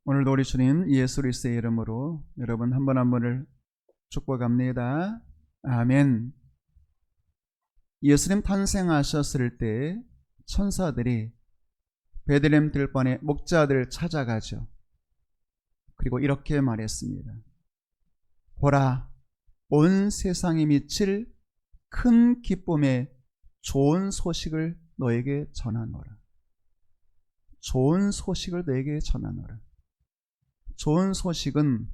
오늘도 우리 주님 예수 그리스도의 이름으로 여러분 한 분 한 분을 축복합니다. 아멘. 예수님 탄생하셨을 때 천사들이 베들레헴 들판에 목자들 찾아가죠. 그리고 이렇게 말했습니다. 보라, 온 세상에 미칠 큰 기쁨의 좋은 소식을 너에게 전하노라. 좋은 소식을 너에게 전하노라. 좋은 소식은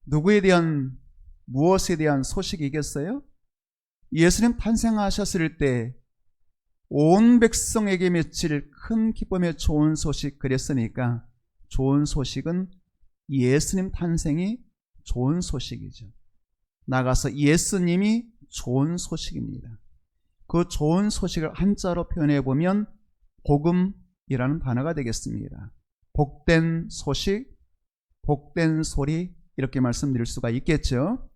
누구에 대한, 무엇에 대한 소식이겠어요? 예수님 탄생하셨을 때 온 백성에게 미칠 큰 기쁨의 좋은 소식 그랬으니까 좋은 소식은 예수님 탄생이 좋은 소식이죠. 나가서 예수님이 좋은 소식입니다. 그 좋은 소식을 한자로 표현해 보면 복음이라는 단어가 되겠습니다. 복된 소식, 복된 소리 이렇게 말씀드릴 수가 있겠죠.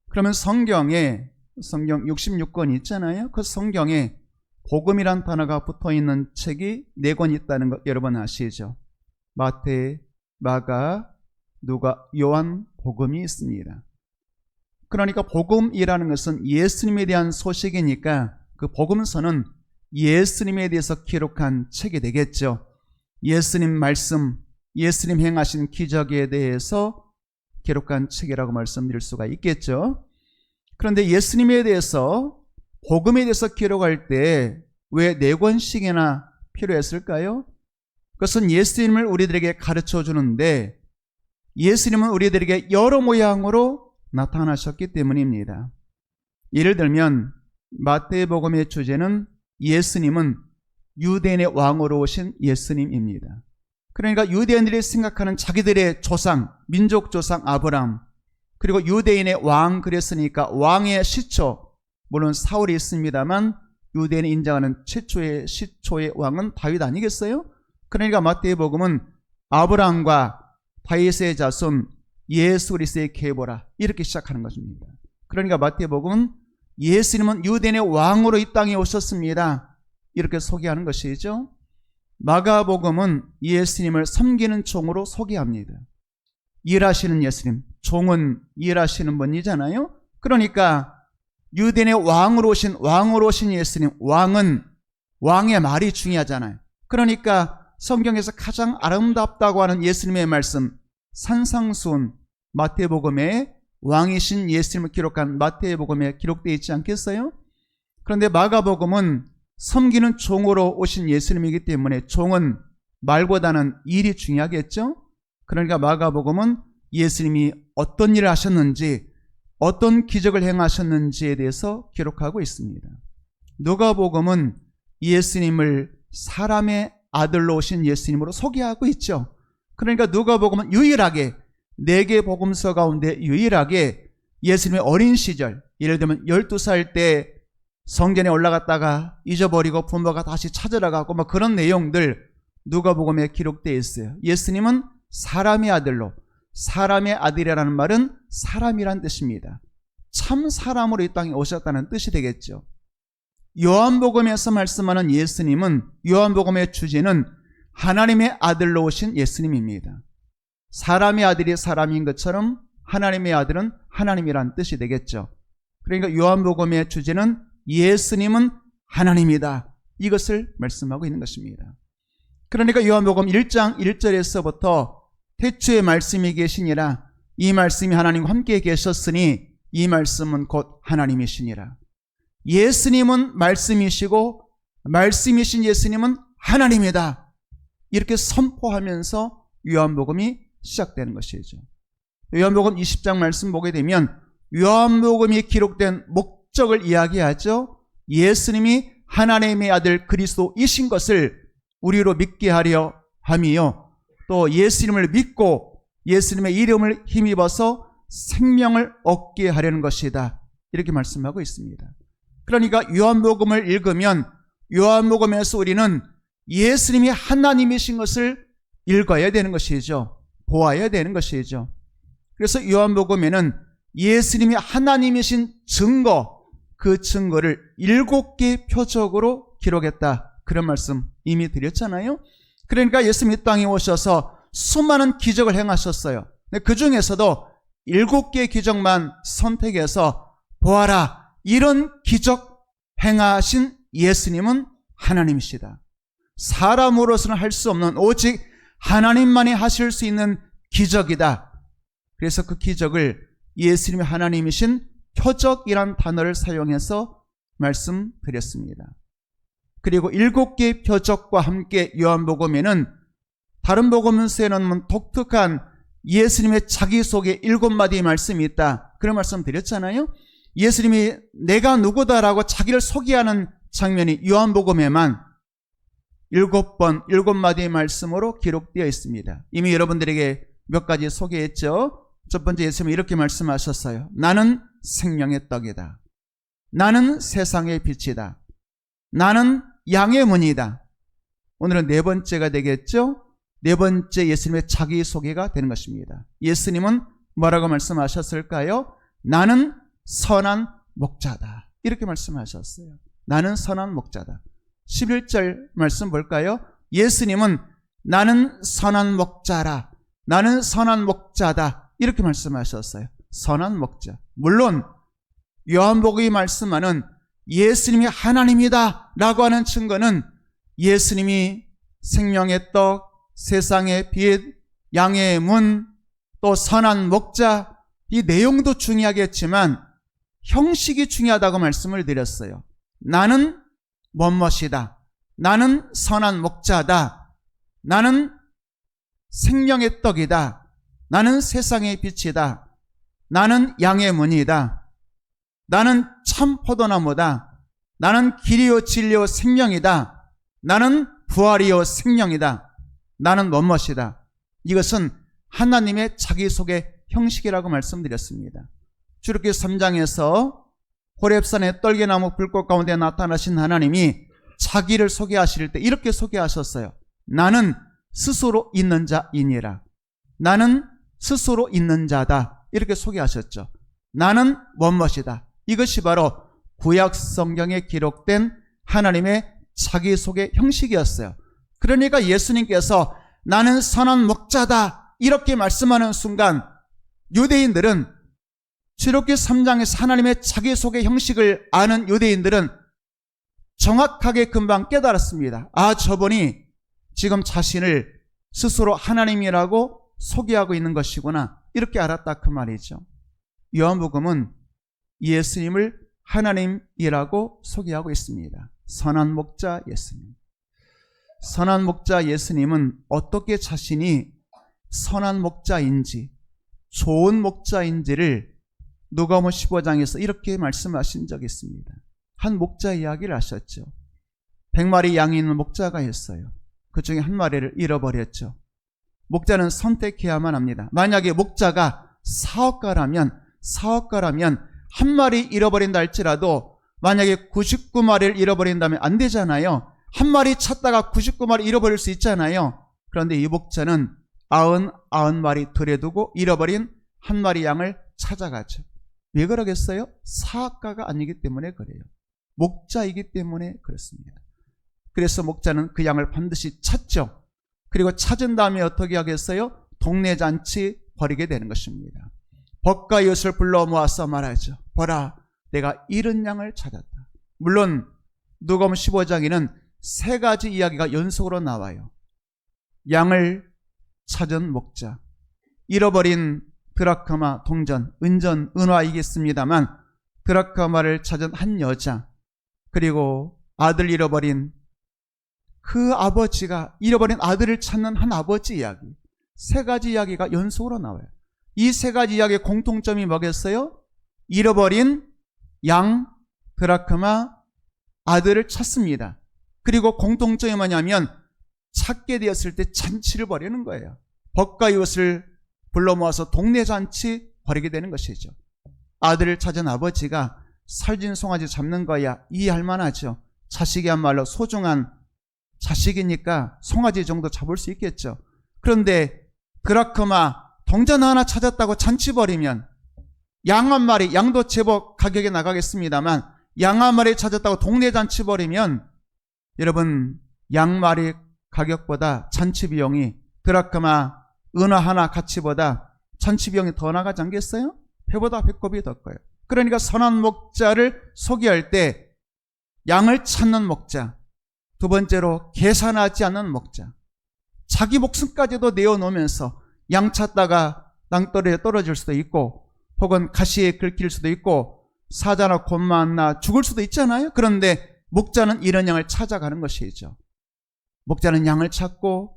그러면 성경 66권 있잖아요. 그 성경에 복음이란 단어가 붙어있는 책이 4권 있다는 것 여러분 아시죠? 마태, 마가, 누가, 요한 복음이 있습니다. 그러니까 복음이라는 것은 예수님에 대한 소식이니까 그 복음서는 예수님에 대해서 기록한 책이 되겠죠. 예수님 말씀, 예수님 행하신 기적에 대해서 기록한 책이라고 말씀드릴 수가 있겠죠. 그런데 예수님에 대해서, 복음에 대해서 기록할 때 왜 4권씩이나 필요했을까요? 그것은 예수님을 우리들에게 가르쳐 주는데 예수님은 우리들에게 여러 모양으로 나타나셨기 때문입니다. 예를 들면 마태복음의 주제는 예수님은 유대인의 왕으로 오신 예수님입니다. 그러니까 유대인들이 생각하는 자기들의 조상, 민족 조상 아브람, 그리고 유대인의 왕 그랬으니까 왕의 시초, 물론 사울이 있습니다만 유대인이 인정하는 최초의 시초의 왕은 다윗 아니겠어요? 그러니까 마태복음은 아브람과 다윗의 자손 예수 그리스도의 계보라 이렇게 시작하는 것입니다. 그러니까 마태복음은 예수님은 유대인의 왕으로 이 땅에 오셨습니다. 이렇게 소개하는 것이죠. 마가복음은 예수님을 섬기는 종으로 소개합니다. 일하시는 예수님, 종은 일하시는 분이잖아요. 그러니까 유대인의 왕으로 오신 예수님, 왕의 말이 중요하잖아요. 그러니까 성경에서 가장 아름답다고 하는 예수님의 말씀, 산상수훈, 마태복음에 왕이신 예수님을 기록한 마태복음에 기록되어 있지 않겠어요? 그런데 마가복음은 섬기는 종으로 오신 예수님이기 때문에 종은 말보다는 일이 중요하겠죠? 그러니까 마가복음은 예수님이 어떤 일을 하셨는지, 어떤 기적을 행하셨는지에 대해서 기록하고 있습니다. 누가복음은 예수님을 사람의 아들로 오신 예수님으로 소개하고 있죠. 그러니까 누가복음은 유일하게 4개 복음서 가운데 유일하게 예수님의 어린 시절, 예를 들면 12살 때 성전에 올라갔다가 잊어버리고 부모가 다시 찾으러 가고 뭐 그런 내용들 누가복음에 기록되어 있어요. 예수님은 사람의 아들로, 사람의 아들이라는 말은 사람이란 뜻입니다. 참 사람으로 이 땅에 오셨다는 뜻이 되겠죠. 요한복음에서 말씀하는 예수님은, 요한복음의 주제는 하나님의 아들로 오신 예수님입니다. 사람의 아들이 사람인 것처럼 하나님의 아들은 하나님이란 뜻이 되겠죠. 그러니까 요한복음의 주제는 예수님은 하나님이다, 이것을 말씀하고 있는 것입니다. 그러니까 요한복음 1장 1절에서부터 태초에 말씀이 계시니라, 이 말씀이 하나님과 함께 계셨으니 이 말씀은 곧 하나님이시니라. 예수님은 말씀이시고 말씀이신 예수님은 하나님이다, 이렇게 선포하면서 요한복음이 시작되는 것이죠. 요한복음 20장 말씀 보게 되면 요한복음이 기록된 목적을 이야기하죠. 예수님이 하나님의 아들 그리스도이신 것을 우리로 믿게 하려 함이요, 또 예수님을 믿고 예수님의 이름을 힘입어서 생명을 얻게 하려는 것이다, 이렇게 말씀하고 있습니다. 그러니까 요한복음을 읽으면 요한복음에서 우리는 예수님이 하나님이신 것을 읽어야 되는 것이죠. 보아야 되는 것이죠. 그래서 요한복음에는 예수님이 하나님이신 증거, 그 증거를 7개 표적으로 기록했다, 그런 말씀 이미 드렸잖아요. 그러니까 예수님이 땅에 오셔서 수많은 기적을 행하셨어요. 그 중에서도 7개의 기적만 선택해서 보아라, 이런 기적 행하신 예수님은 하나님이시다. 사람으로서는 할 수 없는 오직 하나님만이 하실 수 있는 기적이다. 그래서 그 기적을 예수님이 하나님이신 표적이란 단어를 사용해서 말씀드렸습니다. 그리고 7개의 표적과 함께 요한복음에는 다른 복음서에는 독특한 예수님의 자기소개 7마디의 말씀이 있다, 그런 말씀 드렸잖아요. 예수님이 내가 누구다라고 자기를 소개하는 장면이 요한복음에만 7번 7마디의 말씀으로 기록되어 있습니다. 이미 여러분들에게 몇 가지 소개했죠. 첫 번째, 예수님이 이렇게 말씀하셨어요. 나는 생명의 떡이다. 나는 세상의 빛이다. 나는 양의 문이다. 오늘은 네 번째가 되겠죠. 네 번째 예수님의 자기소개가 되는 것입니다. 예수님은 뭐라고 말씀하셨을까요? 나는 선한 목자다, 이렇게 말씀하셨어요. 나는 선한 목자다. 11절 말씀 볼까요? 예수님은 나는 선한 목자라, 나는 선한 목자다, 이렇게 말씀하셨어요. 선한 목자. 물론 요한복음이 말씀하는 예수님이 하나님이다 라고 하는 증거는 예수님이 생명의 떡, 세상의 빛, 양의 문, 또 선한 목자, 이 내용도 중요하겠지만 형식이 중요하다고 말씀을 드렸어요. 나는 뭐뭇이다. 나는 선한 목자다. 나는 생명의 떡이다. 나는 세상의 빛이다. 나는 양의 문이다. 나는 참 포도나무다. 나는 길이요 진리요 생명이다. 나는 부활이요 생명이다. 나는 뭐뭇이다. 이것은 하나님의 자기소개 형식이라고 말씀드렸습니다. 출애굽기 3장에서 호렙산의 떨기나무 불꽃 가운데 나타나신 하나님이 자기를 소개하실 때 이렇게 소개하셨어요. 나는 스스로 있는 자이니라. 나는 스스로 있는 자다, 이렇게 소개하셨죠. 나는 뭐뭇이다. 이것이 바로 구약 성경에 기록된 하나님의 자기소개 형식이었어요. 그러니까 예수님께서 나는 선한 목자다 이렇게 말씀하는 순간 유대인들은, 출애굽기 3장에서 하나님의 자기소개 형식을 아는 유대인들은 정확하게 금방 깨달았습니다. 아, 저분이 지금 자신을 스스로 하나님이라고 소개하고 있는 것이구나, 이렇게 알았다, 그 말이죠. 요한복음은 예수님을 하나님이라고 소개하고 있습니다. 선한 목자 예수님. 선한 목자 예수님은 어떻게 자신이 선한 목자인지, 좋은 목자인지를 누가복음 15장에서 이렇게 말씀하신 적이 있습니다. 한 목자 이야기를 하셨죠. 100마리 양이 있는 목자가 있어요. 그 중에 한 마리를 잃어버렸죠. 목자는 선택해야만 합니다. 만약에 목자가 사업가라면 한 마리 잃어버린다 할지라도 만약에 99마리를 잃어버린다면 안 되잖아요. 한 마리 찾다가 99마리 잃어버릴 수 있잖아요. 그런데 이 목자는 99마리 들에 두고 잃어버린 한 마리 양을 찾아가죠. 왜 그러겠어요? 사업가가 아니기 때문에 그래요. 목자이기 때문에 그렇습니다. 그래서 목자는 그 양을 반드시 찾죠. 그리고 찾은 다음에 어떻게 하겠어요? 동네 잔치 벌이게 되는 것입니다. 벗과 이웃을 불러 모아서 말하죠. 보라, 내가 잃은 양을 찾았다. 물론 누가복음 15장에는 3가지 이야기가 연속으로 나와요. 양을 찾은 목자, 잃어버린 드라크마 동전, 은전, 은화이겠습니다만 드라크마를 찾은 한 여자, 그리고 아들 잃어버린 그 아버지가 잃어버린 아들을 찾는 한 아버지 이야기, 3가지 이야기가 연속으로 나와요. 이 3가지 이야기의 공통점이 뭐겠어요? 잃어버린 양, 드라크마, 아들을 찾습니다. 그리고 공통점이 뭐냐면 찾게 되었을 때 잔치를 벌이는 거예요. 벗과 이웃을 불러 모아서 동네 잔치 벌이게 되는 것이죠. 아들을 찾은 아버지가 살진 송아지 잡는 거야 이해할 만하죠. 자식이야말로 소중한 자식이니까 송아지 정도 잡을 수 있겠죠. 그런데 드라크마 동전 하나 찾았다고 잔치 벌이면, 양 한 마리, 양도 제법 가격에 나가겠습니다만 양 한 마리 찾았다고 동네 잔치 벌이면 여러분 양 마리 가격보다 잔치 비용이 드라크마 은화 하나 가치보다 천치병이 더 나가지 않겠어요? 배보다 배꼽이 더 커요. 그러니까 선한 목자를 소개할 때 양을 찾는 목자, 두 번째로 계산하지 않는 목자, 자기 목숨까지도 내어놓으면서 양 찾다가 낭떠러지에 떨어질 수도 있고 혹은 가시에 긁힐 수도 있고 사자나 곰만나 죽을 수도 있잖아요. 그런데 목자는 이런 양을 찾아가는 것이죠. 목자는 양을 찾고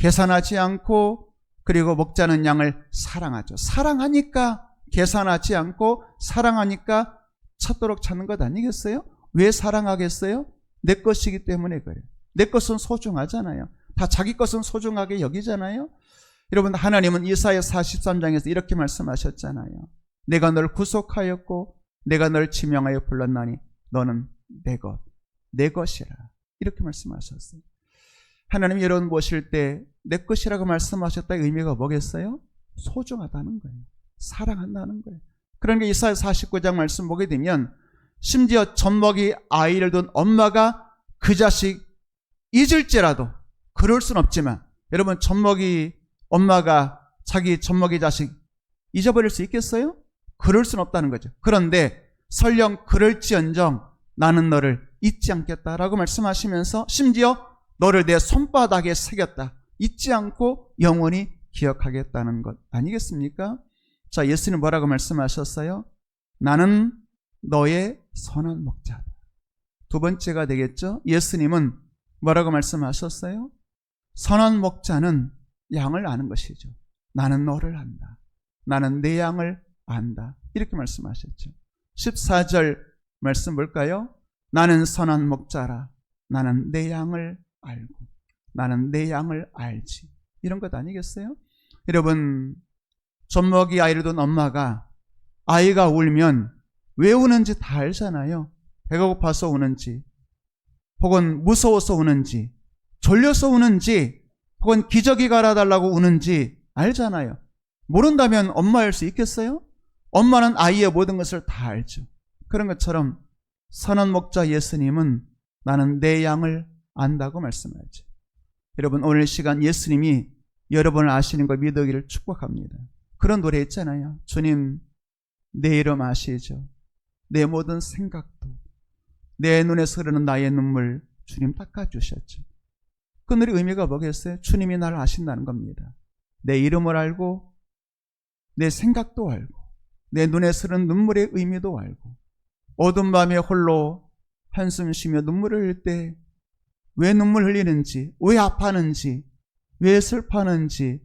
계산하지 않고, 그리고 목자는 양을 사랑하죠. 사랑하니까 계산하지 않고, 사랑하니까 찾도록 찾는 것 아니겠어요? 왜 사랑하겠어요? 내 것이기 때문에 그래요. 내 것은 소중하잖아요. 다 자기 것은 소중하게 여기잖아요. 여러분, 하나님은 이사야 43장에서 이렇게 말씀하셨잖아요. 내가 널 구속하였고 내가 널 지명하여 불렀나니 너는 내 것, 내 것이라, 이렇게 말씀하셨어요. 하나님이 여러분 모실 때 내 것이라고 말씀하셨다의 의미가 뭐겠어요? 소중하다는 거예요. 사랑한다는 거예요. 그러니까 이사야 49장 말씀 보게 되면 심지어 젖먹이 아이를 둔 엄마가 그 자식 잊을지라도, 그럴 순 없지만, 여러분 젖먹이 엄마가 자기 젖먹이 자식 잊어버릴 수 있겠어요? 그럴 순 없다는 거죠. 그런데 설령 그럴지언정 나는 너를 잊지 않겠다라고 말씀하시면서 심지어 너를 내 손바닥에 새겼다, 잊지 않고 영원히 기억하겠다는 것 아니겠습니까? 자, 예수님 뭐라고 말씀하셨어요? 나는 너의 선한 목자다. 두 번째가 되겠죠. 예수님은 뭐라고 말씀하셨어요? 선한 목자는 양을 아는 것이죠. 나는 너를 안다. 나는 내 양을 안다. 이렇게 말씀하셨죠. 14절 말씀 볼까요? 나는 선한 목자라. 나는 내 양을 알고 나는 내 양을 알지. 이런 것 아니겠어요? 여러분, 젖먹이 아이를 둔 엄마가 아이가 울면 왜 우는지 다 알잖아요. 배가 고파서 우는지, 혹은 무서워서 우는지, 졸려서 우는지, 혹은 기저귀 갈아달라고 우는지 알잖아요. 모른다면 엄마일 수 있겠어요? 엄마는 아이의 모든 것을 다 알죠. 그런 것처럼 선한 목자 예수님은 나는 내 양을 안다고 말씀하죠. 여러분, 오늘 시간 예수님이 여러분을 아시는 걸 믿으기를 축복합니다. 그런 노래 있잖아요. 주님 내 이름 아시죠? 내 모든 생각도, 내 눈에서 흐르는 나의 눈물 주님 닦아주셨죠. 그 노래 의미가 뭐겠어요? 주님이 나를 아신다는 겁니다. 내 이름을 알고 내 생각도 알고 내 눈에서 흐르는 눈물의 의미도 알고, 어두운 밤에 홀로 한숨 쉬며 눈물을 흘릴 때 왜 눈물 흘리는지, 왜 아파하는지, 왜 슬퍼하는지,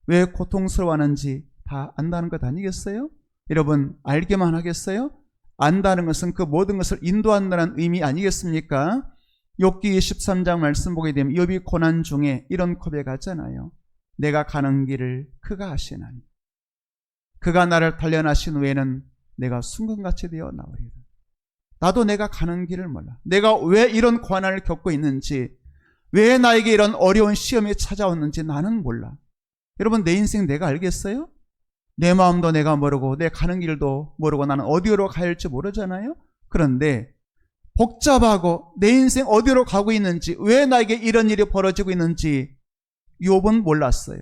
왜 고통스러워하는지 다 안다는 것 아니겠어요? 여러분, 알게만 하겠어요? 안다는 것은 그 모든 것을 인도한다는 의미 아니겠습니까? 욥기 23장 말씀 보게 되면 욥이 고난 중에 이런 고백하잖아요. 내가 가는 길을 그가 아시나니 그가 나를 단련하신 후에는 내가 순금같이 되어 나오리라. 나도 내가 가는 길을 몰라. 내가 왜 이런 고난을 겪고 있는지, 왜 나에게 이런 어려운 시험이 찾아왔는지 나는 몰라. 여러분, 내 인생 내가 알겠어요? 내 마음도 내가 모르고 내 가는 길도 모르고 나는 어디로 가야 할지 모르잖아요. 그런데 복잡하고 내 인생 어디로 가고 있는지, 왜 나에게 이런 일이 벌어지고 있는지 욥은 몰랐어요.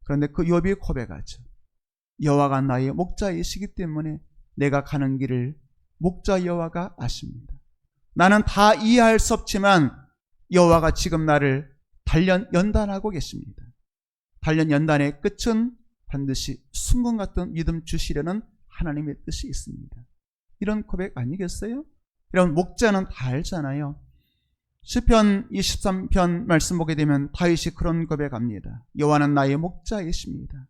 그런데 그 욥이 고백하죠. 여호와가 나의 목자이시기 때문에 내가 가는 길을 목자 여호와가 아십니다. 나는 다 이해할 수 없지만 여호와가 지금 나를 단련 연단하고 계십니다. 단련 연단의 끝은 반드시 순금 같은 믿음 주시려는 하나님의 뜻이 있습니다. 이런 고백 아니겠어요? 이런 목자는 다 알잖아요. 시편 23편 말씀 보게 되면 다윗이 그런 고백합니다. 여호와는 나의 목자이십니다.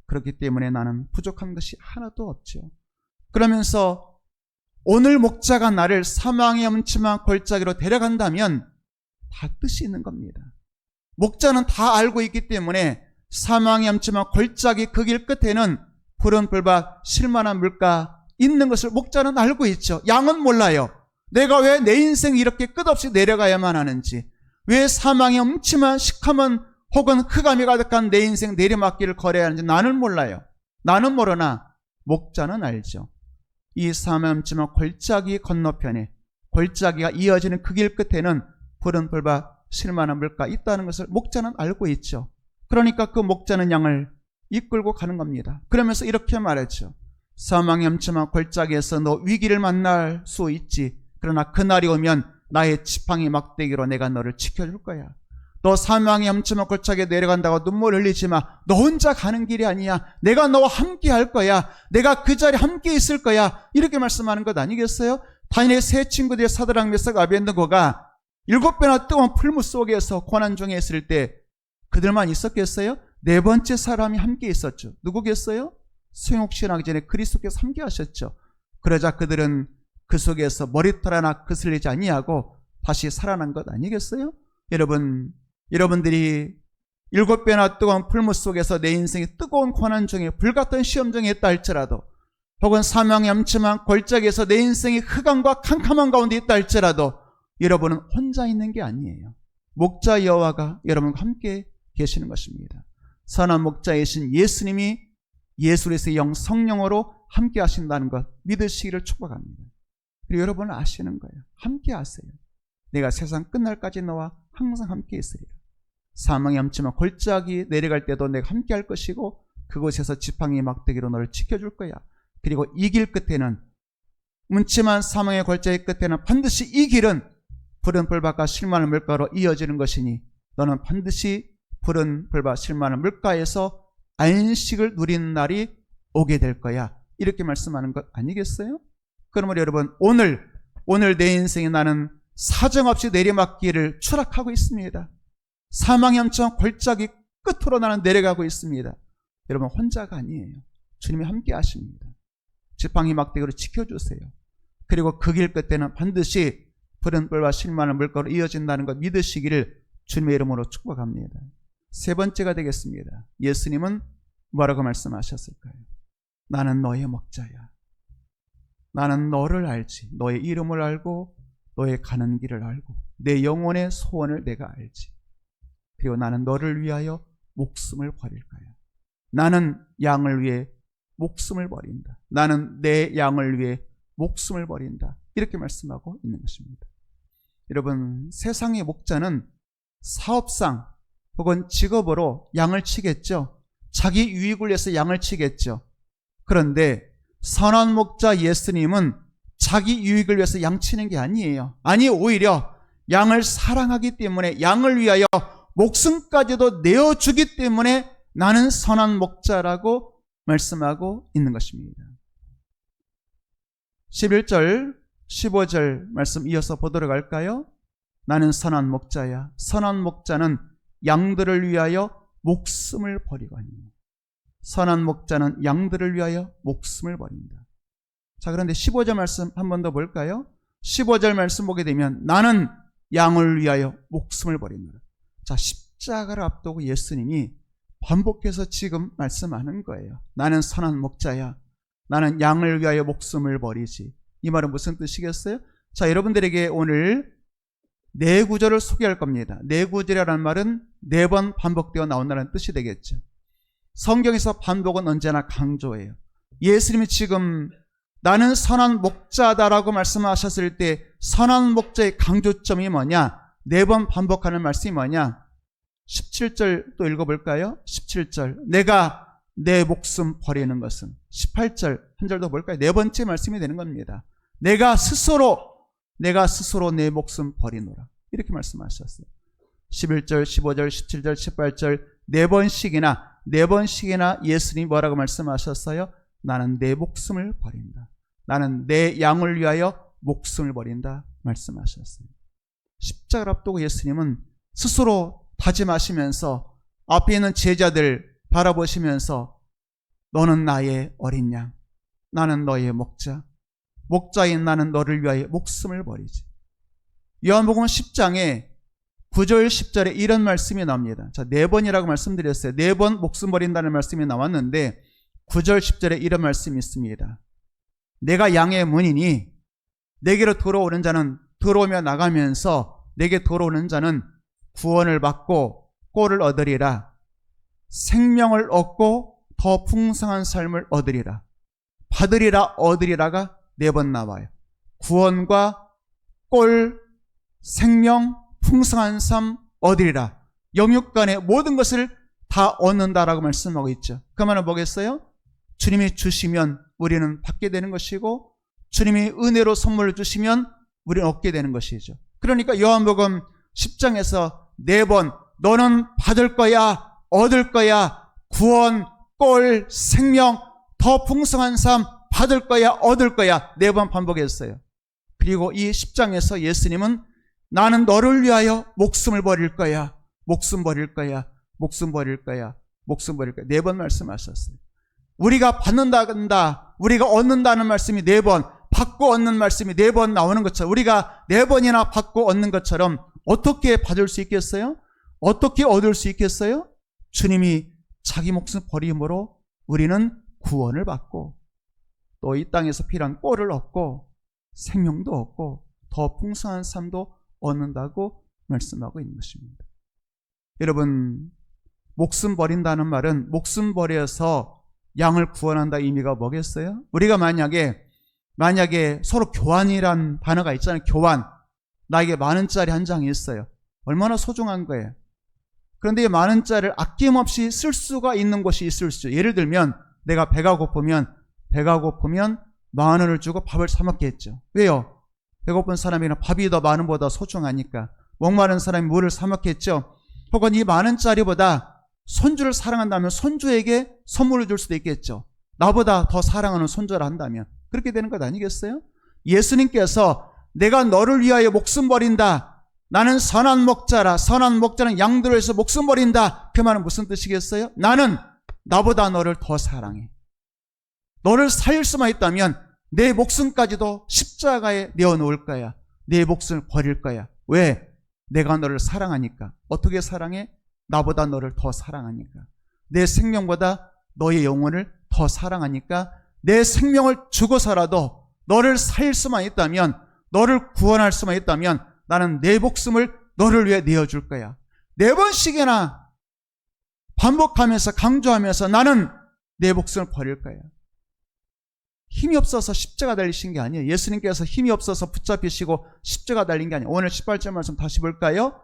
그렇기 때문에 나는 부족한 것이 하나도 없죠. 그러면서 오늘 목자가 나를 사망의 음침한 골짜기로 데려간다면 다 뜻이 있는 겁니다. 목자는 다 알고 있기 때문에 사망의 음침한 골짜기 그 길 끝에는 푸른 풀밭 쉴만한 물가 있는 것을 목자는 알고 있죠. 양은 몰라요. 내가 왜 내 인생 이렇게 끝없이 내려가야만 하는지, 왜 사망의 음침한 시커먼 혹은 흑암이 가득한 내 인생 내리막길을 걸어야 하는지 나는 몰라요. 나는 모르나 목자는 알죠. 이 사망의 음침한 골짜기 건너편에, 골짜기가 이어지는 그 길 끝에는 푸른 풀밭 쉴만한 물가 있다는 것을 목자는 알고 있죠. 그러니까 그 목자는 양을 이끌고 가는 겁니다. 그러면서 이렇게 말했죠. 사망의 엄침한 골짜기에서 너 위기를 만날 수 있지. 그러나 그날이 오면 나의 지팡이 막대기로 내가 너를 지켜줄 거야. 너 사망의 엄침한 골짜기에 내려간다고 눈물 흘리지 마. 너 혼자 가는 길이 아니야. 내가 너와 함께 할 거야. 내가 그 자리에 함께 있을 거야. 이렇게 말씀하는 것 아니겠어요? 다니엘의 세 친구들의 사드락 메삭 아벤느고가 7배나 뜨거운 풀무 속에서 고난 중에 있을 때 그들만 있었겠어요? 네 번째 사람이 함께 있었죠. 누구겠어요? 수용옥신하기 전에 그리스도께서 함께 하셨죠. 그러자 그들은 그 속에서 머리털 하나 그슬리지 아니하고 다시 살아난 것 아니겠어요? 여러분들이 7배나 뜨거운 풀무 속에서 내 인생이 뜨거운 고난 중에 불같은 시험 중에 있다 할지라도, 혹은 사망의 엄침한 골짜기에서 내 인생이 흑암과 캄캄한 가운데 있다 할지라도 여러분은 혼자 있는 게 아니에요. 목자 여호와가 여러분과 함께 계시는 것입니다. 선한 목자이신 예수님이 예수의 영 성령으로 함께 하신다는 것 믿으시기를 축복합니다. 그리고 여러분은 아시는 거예요. 함께 하세요. 내가 세상 끝날까지 너와 항상 함께 있으리라. 사망의 엄침한 골짜기 내려갈 때도 내가 함께 할 것이고 그곳에서 지팡이 막대기로 너를 지켜줄 거야. 그리고 이 길 끝에는, 음침한 사망의 골짜기 끝에는 반드시 이 길은 푸른 풀밭과 실만한 물가로 이어지는 것이니 너는 반드시 푸른 풀밭 실만한 물가에서 안식을 누리는 날이 오게 될 거야. 이렇게 말씀하는 것 아니겠어요? 그러므로 여러분, 오늘 내 인생에 나는 사정없이 내리막길을 추락하고 있습니다. 사망의 엄청 골짜기 끝으로 나는 내려가고 있습니다. 여러분, 혼자가 아니에요. 주님이 함께 하십니다. 지팡이 막대기로 지켜주세요. 그리고 그 길 끝에는 반드시 푸른 뿔과 실만한 물가로 이어진다는 것 믿으시기를 주님의 이름으로 축복합니다. 세 번째가 되겠습니다. 예수님은 뭐라고 말씀하셨을까요? 나는 너의 목자야. 나는 너를 알지. 너의 이름을 알고 너의 가는 길을 알고 내 영혼의 소원을 내가 알지. 그리고 나는 너를 위하여 목숨을 버릴 거야. 나는 양을 위해 목숨을 버린다. 나는 내 양을 위해 목숨을 버린다. 이렇게 말씀하고 있는 것입니다. 여러분, 세상의 목자는 사업상 혹은 직업으로 양을 치겠죠. 자기 유익을 위해서 양을 치겠죠. 그런데 선한 목자 예수님은 자기 유익을 위해서 양 치는 게 아니에요. 아니, 오히려 양을 사랑하기 때문에 양을 위하여 목숨까지도 내어주기 때문에 나는 선한 목자라고 말씀하고 있는 것입니다. 11절, 15절 말씀 이어서 보도록 할까요? 나는 선한 목자야. 선한 목자는 양들을 위하여 목숨을 버리거니. 선한 목자는 양들을 위하여 목숨을 버린다. 자, 그런데 15절 말씀 한 번 더 볼까요? 15절 말씀 보게 되면 나는 양을 위하여 목숨을 버린다. 자, 십자가를 앞두고 예수님이 반복해서 지금 말씀하는 거예요. 나는 선한 목자야. 나는 양을 위하여 목숨을 버리지. 이 말은 무슨 뜻이겠어요? 자, 여러분들에게 오늘 네 구절을 소개할 겁니다. 네 구절이라는 말은 4번 반복되어 나온다는 뜻이 되겠죠. 성경에서 반복은 언제나 강조해요. 예수님이 지금 나는 선한 목자다라고 말씀하셨을 때 선한 목자의 강조점이 뭐냐? 4번 반복하는 말씀이 뭐냐? 17절 또 읽어볼까요? 17절 내가 내 목숨 버리는 것은. 18절 한 절 더 볼까요? 네 번째 말씀이 되는 겁니다. 내가 스스로 내 목숨 버리노라. 이렇게 말씀하셨어요. 11절, 15절, 17절, 18절 네 번씩이나 예수님이 뭐라고 말씀하셨어요? 나는 내 목숨을 버린다. 나는 내 양을 위하여 목숨을 버린다 말씀하셨어요. 십자가를 앞두고 예수님은 스스로 다짐하시면서 앞에 있는 제자들 바라보시면서 너는 나의 어린 양, 나는 너의 목자, 목자인 나는 너를 위하여 목숨을 버리지. 요한복음 10장에 9절 10절에 이런 말씀이 나옵니다. 자, 4번이라고 말씀드렸어요. 4번 목숨 버린다는 말씀이 나왔는데 9절 10절에 이런 말씀이 있습니다. 내가 양의 문이니 내게로 들어오는 자는 들어오며 나가면서 내게 들어오는 자는 구원을 받고 꼴을 얻으리라. 생명을 얻고 더 풍성한 삶을 얻으리라. 받으리라, 얻으리라가 4번 나와요. 구원과 꼴, 생명, 풍성한 삶 얻으리라. 영육간의 모든 것을 다 얻는다라고 말씀하고 있죠. 그 말은 뭐겠어요? 주님이 주시면 우리는 받게 되는 것이고 주님이 은혜로 선물을 주시면 우리는 얻게 되는 것이죠. 그러니까 요한복음 10장에서 4번 너는 받을 거야, 얻을 거야, 구원, 꼴, 생명, 더 풍성한 삶 받을 거야, 얻을 거야 4번 반복했어요. 그리고 이 10장에서 예수님은 나는 너를 위하여 목숨을 버릴 거야, 목숨 버릴 거야, 목숨 버릴 거야, 목숨 버릴 거야 4번 말씀하셨어요. 우리가 받는다, 우리가 얻는다는 말씀이 4번, 받고 얻는 말씀이 4번 나오는 것처럼 우리가 4번이나 받고 얻는 것처럼 어떻게 받을 수 있겠어요? 어떻게 얻을 수 있겠어요? 주님이 자기 목숨 버림으로 우리는 구원을 받고 또 이 땅에서 필요한 꼴을 얻고 생명도 얻고 더 풍성한 삶도 얻는다고 말씀하고 있는 것입니다. 여러분, 목숨 버린다는 말은 목숨 버려서 양을 구원한다 의미가 뭐겠어요? 우리가 만약에 서로 교환이란 단어가 있잖아요. 교환. 나에게 10,000원짜리 한 장이 있어요. 얼마나 소중한 거예요. 그런데 이 10,000원짜리를 아낌없이 쓸 수가 있는 곳이 있을 수 있어요. 예를 들면 내가 배가 고프면 10,000원을 주고 밥을 사 먹겠죠. 왜요? 배고픈 사람이나 밥이 더 많은 보다 소중하니까. 목마른 사람이 물을 사 먹겠죠. 혹은 이 10,000원짜리보다 손주를 사랑한다면 손주에게 선물을 줄 수도 있겠죠. 나보다 더 사랑하는 손주를 한다면 그렇게 되는 것 아니겠어요? 예수님께서 내가 너를 위하여 목숨 버린다. 나는 선한 목자라. 선한 목자는 양들을 위해서 목숨 버린다. 그 말은 무슨 뜻이겠어요? 나는 나보다 너를 더 사랑해. 너를 살릴 수만 있다면 내 목숨까지도 십자가에 내어놓을 거야. 내 목숨을 버릴 거야. 왜? 내가 너를 사랑하니까. 어떻게 사랑해? 나보다 너를 더 사랑하니까. 내 생명보다 너의 영혼을 더 사랑하니까 내 생명을 주고서라도 너를 살릴 수만 있다면, 너를 구원할 수만 있다면 나는 내 목숨을 너를 위해 내어줄 거야. 4번씩이나 반복하면서 강조하면서 나는 내 목숨을 버릴 거야. 힘이 없어서 십자가 달리신 게 아니에요. 예수님께서 힘이 없어서 붙잡히시고 십자가 달린 게 아니에요. 오늘 18절 말씀 다시 볼까요?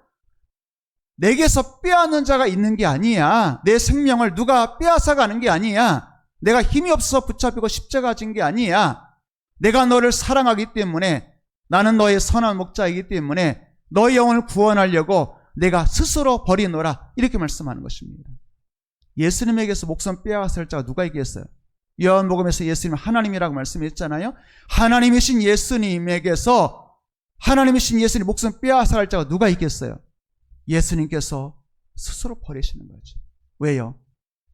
내게서 빼앗는 자가 있는 게 아니야. 내 생명을 누가 빼앗아가는 게 아니야. 내가 힘이 없어서 붙잡히고 십자가 진 게 아니야. 내가 너를 사랑하기 때문에, 나는 너의 선한 목자이기 때문에 너의 영혼을 구원하려고 내가 스스로 버리노라. 이렇게 말씀하는 것입니다. 예수님에게서 목숨 빼앗을 자가 누가 있겠어요? 요한복음에서 예수님 하나님이라고 말씀했잖아요. 하나님이신 예수님에게서, 하나님이신 예수님 목숨 빼앗을 자가 누가 있겠어요? 예수님께서 스스로 버리시는 거죠. 왜요?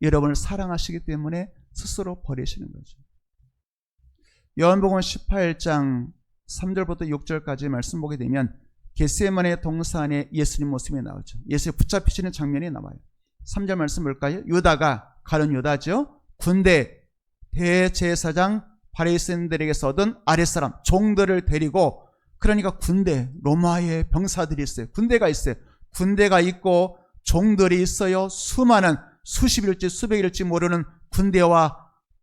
여러분을 사랑하시기 때문에 스스로 버리시는 거죠. 요한복음 18장 3절부터 6절까지 말씀 보게 되면 겟세마네 동산에 예수님 모습이 나오죠. 예수님 붙잡히시는 장면이 나와요. 3절 말씀 볼까요? 유다가, 가룟 유다죠. 군대 대제사장 바리새인들에게서 얻은 아랫사람 종들을 데리고, 그러니까 군대, 로마의 병사들이 있어요. 군대가 있어요. 군대가 있고 종들이 있어요. 수많은, 수십일지 수백일지 모르는 군대와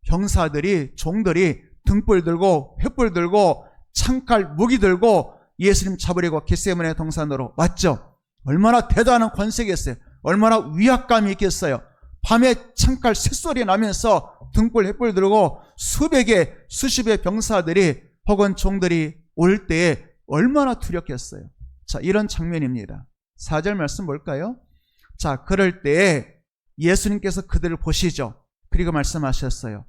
병사들이, 종들이 등불 들고 횃불 들고 창칼 무기 들고 예수님 잡으려고 겟세마네 동산으로 왔죠. 얼마나 대단한 권세겠어요. 얼마나 위압감이 있겠어요. 밤에 창칼 쇳소리 나면서 등불 횃불 들고 수백의 수십의 병사들이 혹은 종들이 올 때에 얼마나 두렵겠어요. 자, 이런 장면입니다. 4절 말씀 볼까요? 자, 그럴 때에 예수님께서 그들을 보시죠. 그리고 말씀하셨어요.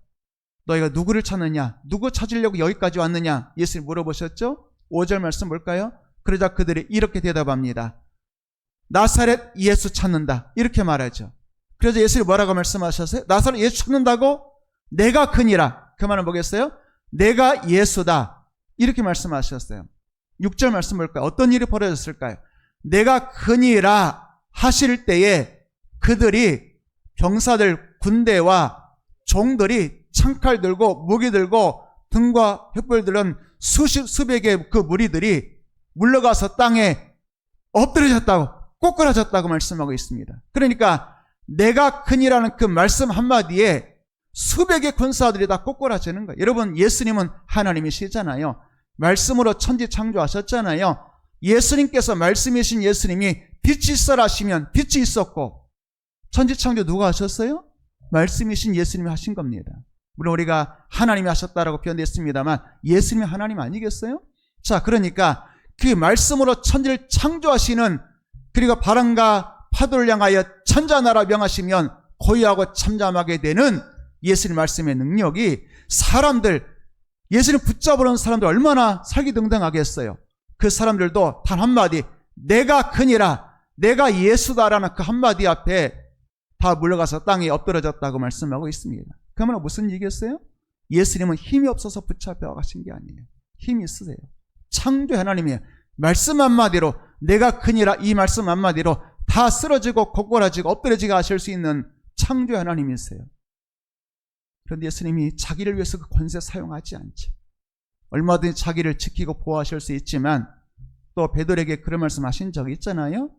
너희가 누구를 찾느냐? 누구 찾으려고 여기까지 왔느냐? 예수님 물어보셨죠? 5절 말씀 볼까요? 그러자 그들이 이렇게 대답합니다. 나사렛 예수 찾는다. 이렇게 말하죠. 그래서 예수님이 뭐라고 말씀하셨어요? 나사렛 예수 찾는다고? 내가 그니라. 그 말은 뭐겠어요? 내가 예수다. 이렇게 말씀하셨어요. 6절 말씀 볼까요? 어떤 일이 벌어졌을까요? 내가 그니라 하실 때에 그들이, 병사들, 군대와 종들이 창칼 들고 무기 들고 등과 횃불 들은 수백의 그 무리들이 물러가서 땅에 엎드려졌다고, 꼬꾸라졌다고 말씀하고 있습니다. 그러니까 내가 큰이라는 그 말씀 한마디에 수백의 군사들이 다 꼬꾸라지는 거예요. 여러분, 예수님은 하나님이시잖아요. 말씀으로 천지 창조하셨잖아요. 예수님께서, 말씀이신 예수님이 빛이 있어라 하시면 빛이 있었고, 천지창조 누가 하셨어요? 말씀이신 예수님이 하신 겁니다. 물론 우리가 하나님이 하셨다라고 표현됐습니다만 예수님이 하나님 아니겠어요? 자, 그러니까 그 말씀으로 천지를 창조하시는, 그리고 바람과 파도를 향하여 천자나라 명하시면 고요하고 잠잠하게 되는 예수님 말씀의 능력이 사람들, 예수님 붙잡으려는 사람들 얼마나 살기등등하겠어요. 그 사람들도 단 한마디, 내가 그니라, 내가 예수다라는 그 한마디 앞에 다 물러가서 땅에 엎드러졌다고 말씀하고 있습니다. 그러면 무슨 얘기겠어요? 예수님은 힘이 없어서 붙잡혀 가신 게 아니에요. 힘이 있으세요. 창조 하나님이에요. 말씀 한마디로, 내가 그니라, 이 말씀 한마디로 다 쓰러지고 고꾸라지고 엎드려지게 하실 수 있는 창조 하나님이세요. 그런데 예수님이 자기를 위해서 그 권세 사용하지 않죠. 얼마든지 자기를 지키고 보호하실 수 있지만 또 베드로에게 그런 말씀하신 적이 있잖아요.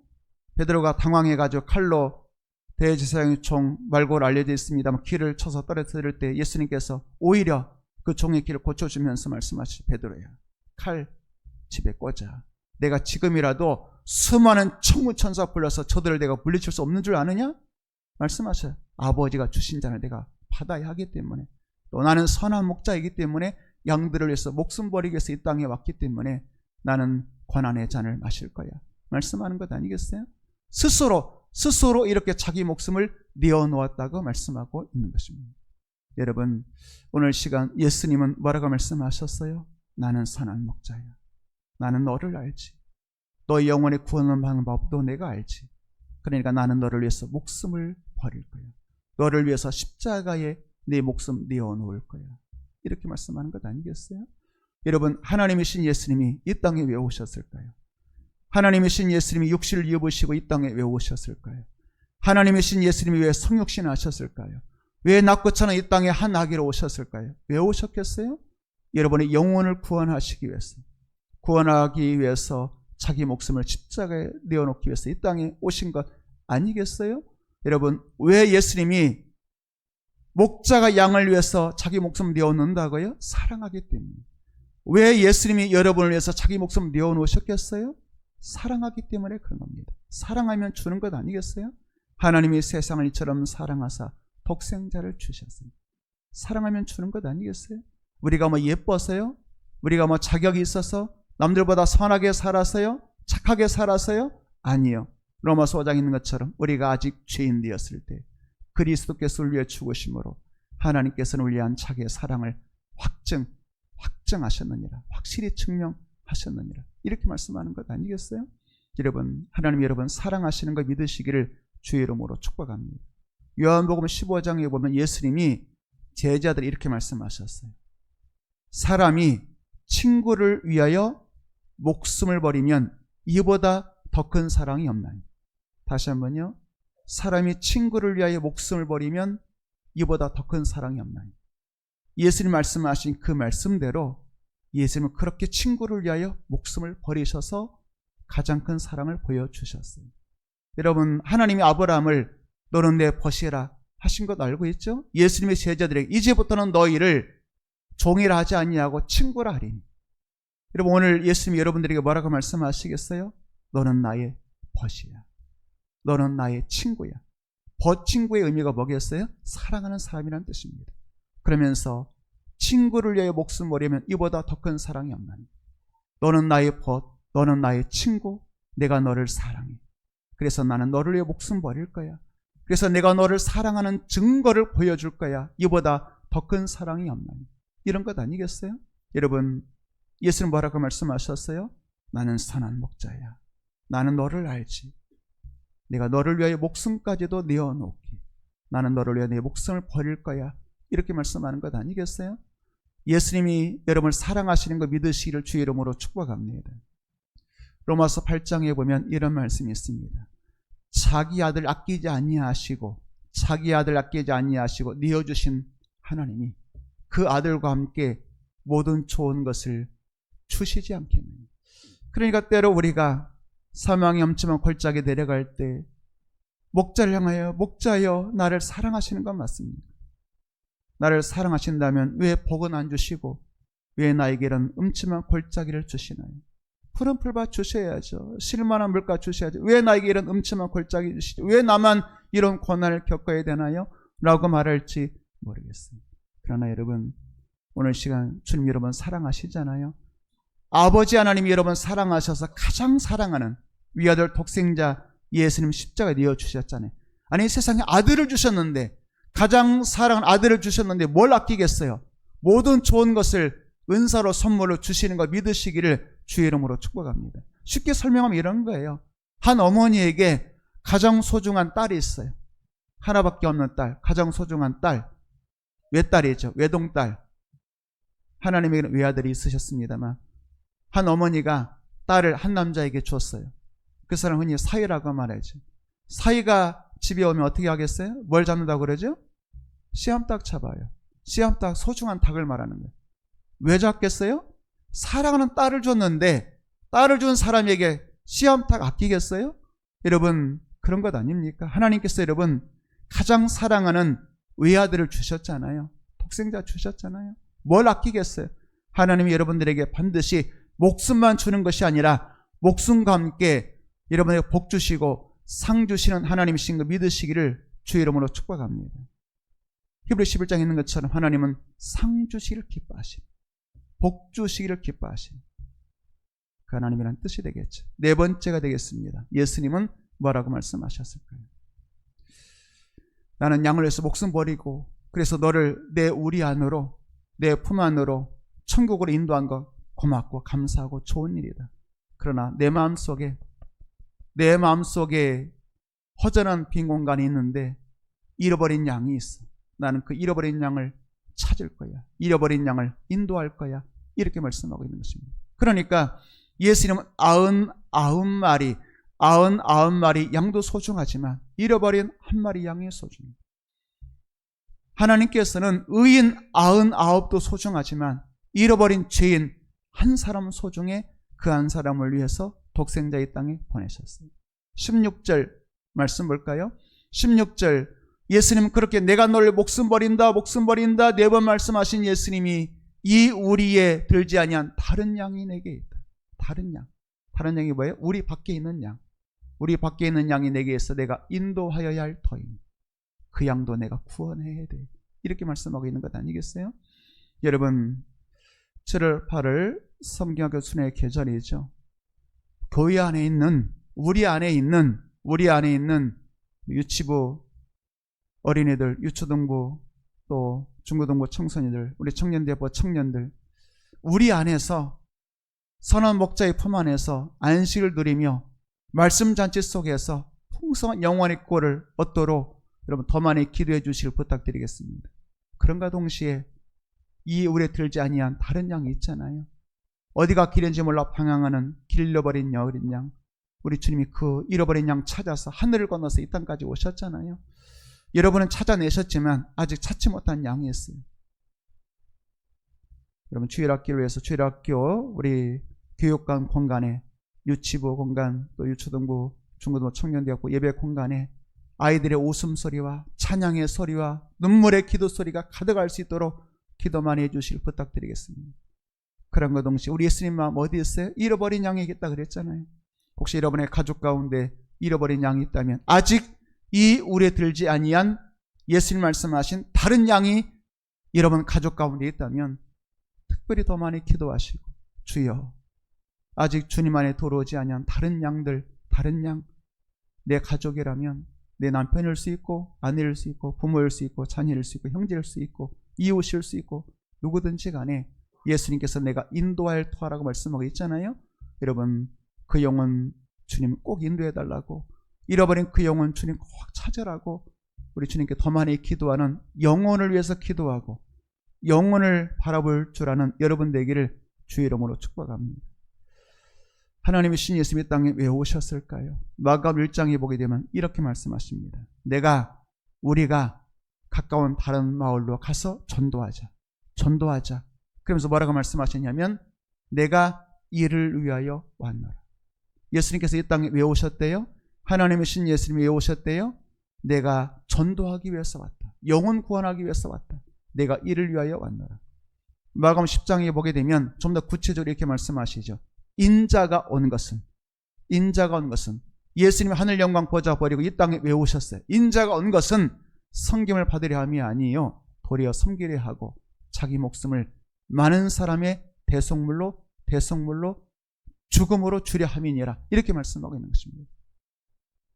베드로가 당황해가지고 칼로 대제사장의 총 말고로 알려져 있습니다만 귀를 쳐서 떨어뜨릴 때 예수님께서 오히려 그 종의 귀를 고쳐주면서 말씀하시죠. 베드로야, 칼 집에 꽂아. 내가 지금이라도 수많은 천군천사 불러서 저들을 내가 물리칠 수 없는 줄 아느냐? 말씀하셔요. 아버지가 주신 자를 내가 받아야 하기 때문에, 또 나는 선한 목자이기 때문에 양들을 위해서 목숨 버리기 위해서 이 땅에 왔기 때문에 나는 고난의 잔을 마실 거야. 말씀하는 것 아니겠어요? 스스로 이렇게 자기 목숨을 내어놓았다고 말씀하고 있는 것입니다. 여러분, 오늘 시간 예수님은 뭐라고 말씀하셨어요? 나는 선한 목자야. 나는 너를 알지. 너의 영혼의 구원을 받는 법도 내가 알지. 그러니까 나는 너를 위해서 목숨을 버릴 거야. 너를 위해서 십자가에 내 목숨 내어놓을 거야. 이렇게 말씀하는 것 아니겠어요? 여러분, 하나님이신 예수님이 이 땅에 왜 오셨을까요? 하나님이신 예수님이 육신을 입으시고 이 땅에 왜 오셨을까요? 하나님이신 예수님이 왜 성육신 하셨을까요? 왜 낮고차는 이 땅에 한 아기로 오셨을까요? 왜 오셨겠어요? 여러분의 영혼을 구원하시기 위해서, 구원하기 위해서 자기 목숨을 십자가에 내어놓기 위해서 이 땅에 오신 것 아니겠어요? 여러분, 왜 예수님이 목자가 양을 위해서 자기 목숨을 내어놓는다고요? 사랑하기 때문에. 왜 예수님이 여러분을 위해서 자기 목숨을 내어놓으셨겠어요? 사랑하기 때문에 그런 겁니다. 사랑하면 주는 것 아니겠어요? 하나님이 세상을 이처럼 사랑하사 독생자를 주셨어요. 사랑하면 주는 것 아니겠어요? 우리가 뭐 예뻐서요? 우리가 뭐 자격이 있어서? 남들보다 선하게 살아서요? 착하게 살아서요? 아니요. 로마서 5장에 있는 것처럼 우리가 아직 죄인 되었을 때 그리스도께서 우리를 위해 죽으심으로 하나님께서는 우리를 위한 자기의 사랑을 확증하셨느니라. 확실히 증명하셨느니라. 이렇게 말씀하는 것 아니겠어요? 여러분, 하나님 여러분 사랑하시는 거 믿으시기를 주의 이름으로 축복합니다. 요한복음 15장에 보면 예수님이 제자들이 이렇게 말씀하셨어요. 사람이 친구를 위하여 목숨을 버리면 이보다 더 큰 사랑이 없나니. 다시 한번요. 사람이 친구를 위하여 목숨을 버리면 이보다 더 큰 사랑이 없나니. 예수님 말씀하신 그 말씀대로 예수님은 그렇게 친구를 위하여 목숨을 버리셔서 가장 큰 사랑을 보여주셨어요. 여러분, 하나님이 아브라함을 너는 내 벗이라 하신 것 알고 있죠? 예수님의 제자들에게 이제부터는 너희를 종이라 하지 아니하고 친구라 하리니. 여러분, 오늘 예수님이 여러분들에게 뭐라고 말씀하시겠어요? 너는 나의 벗이야. 너는 나의 친구야. 벗 친구의 의미가 뭐겠어요? 사랑하는 사람이라는 뜻입니다. 그러면서 친구를 위하여 목숨 버리면 이보다 더 큰 사랑이 없나니. 너는 나의 벗, 너는 나의 친구, 내가 너를 사랑해. 그래서 나는 너를 위해 목숨 버릴 거야. 그래서 내가 너를 사랑하는 증거를 보여줄 거야. 이보다 더 큰 사랑이 없나니. 이런 것 아니겠어요? 여러분, 예수는 뭐라고 말씀하셨어요? 나는 선한 목자야. 나는 너를 알지. 내가 너를 위하여 목숨까지도 내어놓기. 나는 너를 위해 내 목숨을 버릴 거야. 이렇게 말씀하는 것 아니겠어요? 예수님이 여러분을 사랑하시는 거 믿으시기를 주의 이름으로 축복합니다. 로마서 8장에 보면 이런 말씀이 있습니다. 자기 아들 아끼지 아니하시고 내어주신 하나님이 그 아들과 함께 모든 좋은 것을 주시지 않겠느냐. 그러니까 때로 우리가 사망의 엄침한 골짜기에 내려갈 때 목자를 향하여 목자여 나를 사랑하시는 건 맞습니다. 나를 사랑하신다면 왜 복은 안 주시고 왜 나에게 이런 음침한 골짜기를 주시나요? 푸른 풀밭 주셔야죠. 실만한 물가 주셔야죠. 왜 나에게 이런 음침한 골짜기 주시죠? 왜 나만 이런 고난을 겪어야 되나요? 라고 말할지 모르겠습니다. 그러나 여러분, 오늘 시간 주님 여러분 사랑하시잖아요. 아버지 하나님이 여러분 사랑하셔서 가장 사랑하는 위아들 독생자 예수님 십자가에 내어주셨잖아요. 아니, 세상에 아들을 주셨는데, 가장 사랑하는 아들을 주셨는데 뭘 아끼겠어요? 모든 좋은 것을 은사로 선물로 주시는 걸 믿으시기를 주의 이름으로 축복합니다. 쉽게 설명하면 이런 거예요. 한 어머니에게 가장 소중한 딸이 있어요. 하나밖에 없는 딸, 가장 소중한 딸, 외딸이죠. 외동딸. 하나님에게는 외아들이 있으셨습니다만 한 어머니가 딸을 한 남자에게 줬어요. 그 사람 흔히 사위라고 말하죠. 사위가 집에 오면 어떻게 하겠어요? 뭘 잡는다고 그러죠? 씨암탉 잡아요. 씨암탉, 소중한 닭을 말하는 거예요. 왜 잡겠어요? 사랑하는 딸을 줬는데 딸을 준 사람에게 씨암탉 아끼겠어요? 여러분, 그런 것 아닙니까? 하나님께서 여러분 가장 사랑하는 외아들을 주셨잖아요. 독생자 주셨잖아요. 뭘 아끼겠어요? 하나님이 여러분들에게 반드시 목숨만 주는 것이 아니라 목숨과 함께 여러분에게 복 주시고 상 주시는 하나님이신 거 믿으시기를 주의 이름으로 축복합니다. 히브리 11장에 있는 것처럼 하나님은 상 주시기를 기뻐하십니다. 복 주시기를 기뻐하십니다. 그 하나님이란 뜻이 되겠죠. 네 번째가 되겠습니다. 예수님은 뭐라고 말씀하셨을까요? 나는 양을 위해서 목숨 버리고 그래서 너를 내 우리 안으로, 내 품 안으로 천국으로 인도한 것 고맙고 감사하고 좋은 일이다. 그러나 내 마음속에 허전한 빈 공간이 있는데 잃어버린 양이 있어. 나는 그 잃어버린 양을 찾을 거야. 잃어버린 양을 인도할 거야. 이렇게 말씀하고 있는 것입니다. 그러니까 예수님은 99마리 양도 소중하지만 잃어버린 한 마리 양이 소중합니다. 하나님께서는 의인 99도 소중하지만 잃어버린 죄인 한 사람 소중해 그 한 사람을 위해서 독생자 이 땅에 보내셨어요. 16절 말씀 볼까요? 16절 예수님은 그렇게 내가 너를 목숨 버린다 네 번 말씀하신 예수님이 이 우리에 들지 아니한 다른 양이 내게 있다. 다른 양이 뭐예요? 우리 밖에 있는 양. 우리 밖에 있는 양이 내게 있어 내가 인도하여야 할 터임. 그 양도 내가 구원해야 돼. 이렇게 말씀하고 있는 것 아니겠어요? 여러분, 7월 8월 성경학교 순회의 계절이죠. 교회 안에 있는 우리 안에 있는 유치부 어린이들, 유초등부 또 중고등부 청소년들, 우리 청년대부 청년들, 우리 안에서 선한 목자의 품 안에서 안식을 누리며 말씀잔치 속에서 풍성한 영원의 꼴을 얻도록 여러분 더 많이 기도해 주시길 부탁드리겠습니다. 그런가 동시에 이 우리에 들지 아니한 다른 양이 있잖아요. 어디가 길인지 몰라 방황하는 길 잃어버린 어린 양. 우리 주님이 그 잃어버린 양 찾아서 하늘을 건너서 이 땅까지 오셨잖아요. 여러분은 찾아내셨지만 아직 찾지 못한 양이 있어요. 여러분, 주일학교를 위해서 주일학교 우리 교육관 공간에 유치부 공간 또 유초등부 중고등부 청년대학부 예배 공간에 아이들의 웃음소리와 찬양의 소리와 눈물의 기도 소리가 가득할 수 있도록 기도 많이 해주실 부탁드리겠습니다. 그런 것 동시에 우리 예수님 마음 어디 있어요? 잃어버린 양이 있다 그랬잖아요. 혹시 여러분의 가족 가운데 잃어버린 양이 있다면 아직 이 우리에 들지 아니한 예수님 말씀하신 다른 양이 여러분 가족 가운데 있다면 특별히 더 많이 기도하시고 주여 아직 주님 안에 들어오지 아니한 다른 양들, 다른 양, 내 가족이라면 내 남편일 수 있고 아내일 수 있고 부모일 수 있고 자녀일 수 있고 형제일 수 있고 이웃일 수 있고 누구든지 간에 예수님께서 내가 인도할 터라고 말씀하고 있잖아요. 여러분, 그 영혼 주님 꼭 인도해 달라고, 잃어버린 그 영혼 주님 꼭 찾으라고 우리 주님께 더 많이 기도하는, 영혼을 위해서 기도하고 영혼을 바라볼 줄 아는 여러분 되기를 주의 이름으로 축복합니다. 하나님의 신 예수님이 땅에 왜 오셨을까요? 마가복음 1장에 보게 되면 이렇게 말씀하십니다. 우리가 가까운 다른 마을로 가서 전도하자. 그러면서 뭐라고 말씀하셨냐면 내가 이를 위하여 왔노라. 예수님께서 이 땅에 왜 오셨대요? 하나님의 신 예수님이 왜 오셨대요? 내가 전도하기 위해서 왔다. 영혼 구원하기 위해서 왔다. 내가 이를 위하여 왔노라. 마가복음 10장에 보게 되면 좀 더 구체적으로 이렇게 말씀하시죠. 인자가 온 것은 예수님이 하늘 영광 보좌 버리고 이 땅에 왜 오셨어요? 인자가 온 것은 섬김을 받으려 함이 아니요 도리어 섬기려 하고 자기 목숨을 많은 사람의 대속물로 죽음으로 주려 함이니라. 이렇게 말씀하고 있는 것입니다.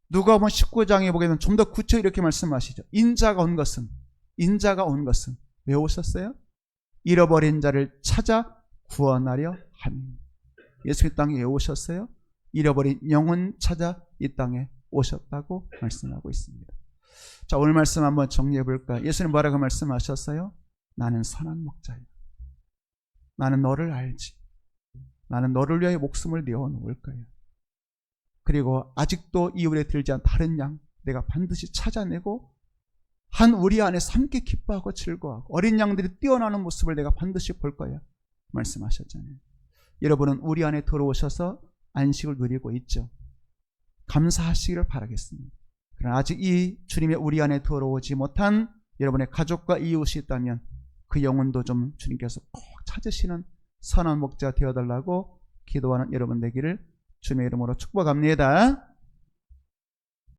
누가복음 19장에 보게는 좀 더 구체적으로 이렇게 말씀하시죠. 인자가 온 것은 왜 오셨어요? 잃어버린 자를 찾아 구원하려 함이니라. 예수님 땅에 왜 오셨어요? 잃어버린 영혼 찾아 이 땅에 오셨다고 말씀하고 있습니다. 자, 오늘 말씀 한번 정리해 볼까요? 예수님 뭐라고 말씀하셨어요? 나는 선한 목자야. 나는 너를 알지. 나는 너를 위하여 목숨을 내어놓을 거야. 그리고 아직도 이울에 들지 않은 다른 양 내가 반드시 찾아내고 한 우리 안에서 함께 기뻐하고 즐거워하고 어린 양들이 뛰어나는 모습을 내가 반드시 볼 거야 말씀하셨잖아요. 여러분은 우리 안에 들어오셔서 안식을 누리고 있죠. 감사하시기를 바라겠습니다. 그러나 아직 이 주님의 우리 안에 들어오지 못한 여러분의 가족과 이웃이 있다면 그 영혼도 좀 주님께서 꼭 찾으시는 선한 목자 되어달라고 기도하는 여러분 되기를 주님의 이름으로 축복합니다.